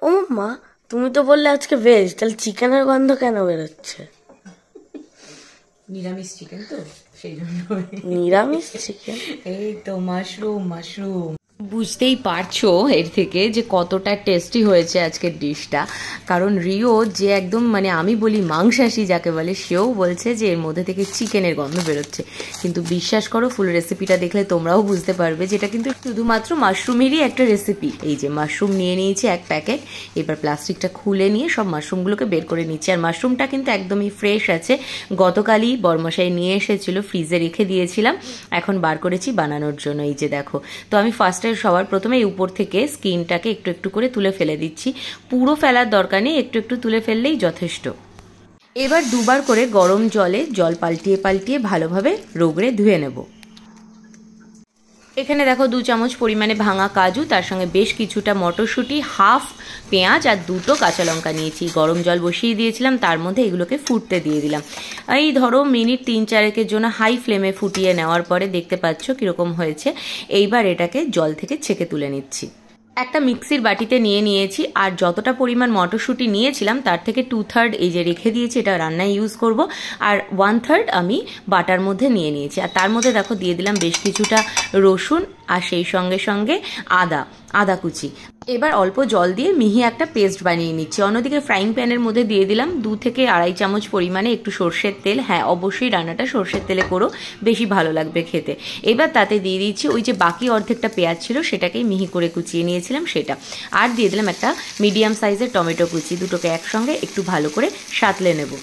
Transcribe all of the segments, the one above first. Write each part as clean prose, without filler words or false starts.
ও মা, তুমি তো বললে আজকে ভেজ, তাহলে চিকেনের গন্ধ কেন বেরোচ্ছে? নিরামিষ চিকেন তো সেই জন্য। নিরামিষ চিকেন? এই তো মাশরুম মাশরুম। বুঝতেই পারছো এর থেকে যে কতটা টেস্টি হয়েছে আজকের ডিশটা, কারণ রিও যে একদম মানে আমি বলি মাংসাশী যাকে বলে, সেও বলছে যে এর মধ্যে থেকে চিকেনের গন্ধ বেরোচ্ছে। কিন্তু বিশ্বাস করো, ফুল রেসিপিটা দেখলে তোমরাও বুঝতে পারবে যেটা কিন্তু শুধুমাত্র মাশরুমেরই একটা রেসিপি। এই যে মাশরুম নিয়ে নিয়েছি এক প্যাকেট, এবার প্লাস্টিকটা খুলে নিয়ে সব মাশরুমগুলোকে বের করে নিচ্ছি। আর মাশরুমটা কিন্তু একদমই ফ্রেশ আছে, গতকালই বরমশাই নিয়ে এসেছিল, ফ্রিজে রেখে দিয়েছিলাম, এখন বার করেছি বানানোর জন্য। এই যে দেখো, তো আমি সবার প্রথমে উপর থেকে স্কিনটাকে একটু একটু করে তুলে ফেলে দিচ্ছি। পুরো ফেলার দরকার নেই, একটু একটু তুলে ফেললেই যথেষ্ট। এবার দুবার করে গরম জলে জল পাল্টিয়ে পাল্টিয়ে ভালোভাবে রগড়ে ধুয়ে নেব। এখানে দেখো 2 চামচ পরিমাণে ভাঙা কাজু, তার সঙ্গে বেশ কিছুটা মটরশুঁটি, হাফ পেঁয়াজ আর 2টো কাঁচা লঙ্কা নিয়েছি। গরম জল বসিয়ে দিয়েছিলাম, তার মধ্যে এগুলোকে ফুটতে দিয়ে দিলাম। এই ধরো মিনিট 3-4 জন্য হাই ফ্লেমে ফুটিয়ে নেওয়ার পরে দেখতে পাচ্ছ কীরকম হয়েছে। এইবার এটাকে জল থেকে ছেঁকে তুলে নিচ্ছি। একটা মিক্সির বাটিতে নিয়ে নিয়েছি, আর যতটা পরিমাণ মটরশুঁটি নিয়েছিলাম তার থেকে 2/3 এই যে রেখে দিয়েছি, এটা রান্নায় ইউজ করব। আর 1/3 আমি বাটার মধ্যে নিয়ে নিয়েছি। আর তার মধ্যে দেখো দিয়ে দিলাম বেশ কিছুটা রসুন, আর সেই সঙ্গে সঙ্গে আদা কুচি। এবার অল্প জল দিয়ে মিহি একটা পেস্ট বানিয়ে নিচ্ছি। অন্যদিকে ফ্রাইং প্যানের মধ্যে দিয়ে দিলাম 2 থেকে আড়াই চামচ পরিমাণে একটু সর্ষের তেল। হ্যাঁ, অবশ্যই রান্নাটা সর্ষের তেলে করো, বেশি ভালো লাগবে খেতে। এবার তাতে দিয়ে দিচ্ছি ওই যে বাকি অর্ধেকটা পেঁয়াজ ছিল, সেটাকেই মিহি করে কুচিয়ে নিয়েছিলাম সেটা। আর দিয়ে দিলাম একটা মিডিয়াম সাইজের টমেটো কুচি, দুটোকে একসঙ্গে একটু ভালো করে সাঁতলে নেব।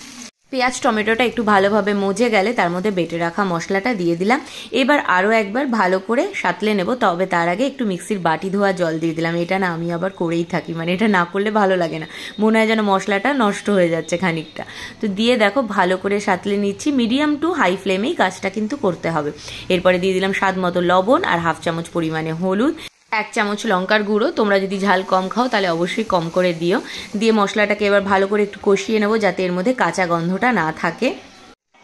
পেঁয়াজ টমেটোটা একটু ভালোভাবে মজে গেলে তার মধ্যে বেটে রাখা মশলাটা দিয়ে দিলাম। এবার আরও একবার ভালো করে সাঁতলে নেব, তবে তার আগে একটু মিক্সির বাটি ধোয়া জল দিয়ে দিলাম। এটা না আমি আবার করেই থাকি, মানে এটা না করলে ভালো লাগে না, মনে হয় যেন মশলাটা নষ্ট হয়ে যাচ্ছে খানিকটা। তো দিয়ে দেখো ভালো করে সাঁতলে নিচ্ছি। মিডিয়াম টু হাই ফ্লেমেই কাজটা কিন্তু করতে হবে। এরপরে দিয়ে দিলাম স্বাদ মতো লবণ আর হাফ চামচ পরিমাণে হলুদ, 1 চামচ লঙ্কার গুঁড়ো। তোমরা যদি ঝাল কম খাও তাহলে অবশ্যই কম করে দিও। দিয়ে মশলাটাকে এবার ভালো করে একটু কষিয়ে নেবো যাতে এর মধ্যে কাঁচা গন্ধটা না থাকে।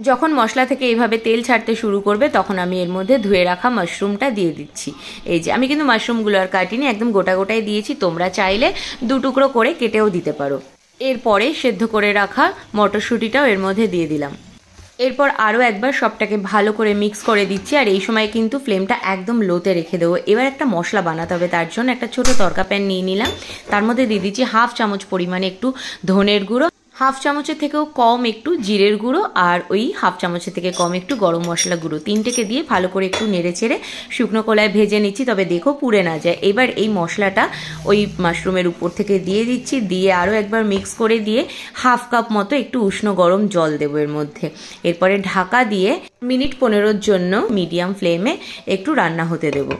যখন মশলা থেকে এইভাবে তেল ছাড়তে শুরু করবে তখন আমি এর মধ্যে ধুয়ে রাখা মাশরুমটা দিয়ে দিচ্ছি। এই যে আমি কিন্তু মাশরুমগুলো আর কাটিনি, একদম গোটা গোটাই দিয়েছি, তোমরা চাইলে 2 টুকরো করে কেটেও দিতে পারো। এরপরে সেদ্ধ করে রাখা মটরশুঁটিটাও এর মধ্যে দিয়ে দিলাম। এরপর আরও একবার সবটাকে ভালো করে মিক্স করে দিচ্ছি। আর এই সময় কিন্তু ফ্লেমটা একদম লোতে রেখে দেবো। এবার একটা মশলা বানাতে হবে, তার জন্য একটা ছোট তড়কা প্যান নিয়ে নিলাম, তার মধ্যে দিয়ে দিচ্ছি হাফ চামচ পরিমাণে একটু ধনের গুঁড়ো, হাফ চামচের থেকেও কম একটু জিরের গুঁড়ো, আর ওই হাফ চামচের থেকে কম একটু গরম মশলা গুঁড়ো। 3টেকে দিয়ে ভালো করে একটু নেড়ে চেড়ে শুকনো কলায় ভেজে নিচ্ছি, তবে দেখো পুড়ে না যায়। এবার এই মশলাটা ওই মাশরুমের উপর থেকে দিয়ে দিচ্ছি, দিয়ে আরও একবার মিক্স করে দিয়ে হাফ কাপ মতো একটু উষ্ণ গরম জল দেবো এর মধ্যে। এরপরে ঢাকা দিয়ে মিনিট 15 জন্য মিডিয়াম ফ্লেমে একটু রান্না হতে দেবো।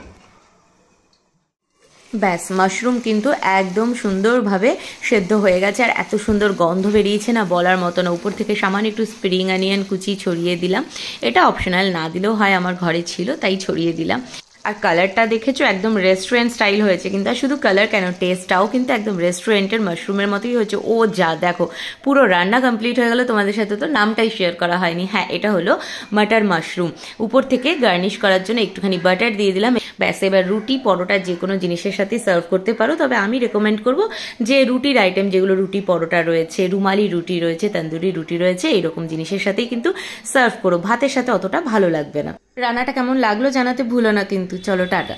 ব্যাস, মাশরুম কিন্তু একদম সুন্দরভাবে সেদ্ধ হয়ে গেছে, আর এত সুন্দর গন্ধ বেরিয়েছে না বলার মতো না। উপর থেকে সামান্য একটু স্প্রিং অনিয়ন কুচি ছড়িয়ে দিলাম, এটা অপশনাল, না দিলেও হয়, আমার ঘরে ছিল তাই ছড়িয়ে দিলাম। আর কালারটা দেখেছো একদম রেস্টুরেন্ট স্টাইল হয়েছে, কিন্তু আর শুধু কালার কেন, টেস্টটাও কিন্তু একদম রেস্টুরেন্টের মাশরুমের মতোই হয়েছে। ও যা, দেখো পুরো রান্না কমপ্লিট হয়ে গেল, তোমাদের সাথে তো নামটাই শেয়ার করা হয়নি। হ্যাঁ, এটা হলো মাটার মাশরুম। উপর থেকে গার্নিশ করার জন্য একটুখানি বাটার দিয়ে দিলাম। ব্যাস, এবার রুটি পরোটা যে কোনো জিনিসের সাথে সার্ভ করতে পারো, তবে আমি রেকমেন্ড করব যে রুটির আইটেম যেগুলো, রুটি পরোটা রয়েছে, রুমালি রুটি রয়েছে, তন্দুরি রুটি রয়েছে, এইরকম জিনিসের সাথেই কিন্তু সার্ভ করো, ভাতের সাথে অতটা ভালো লাগবে না। রান্নাটা কেমন লাগলো জানাতে ভুলো না কিন্তু। চলো টাটা।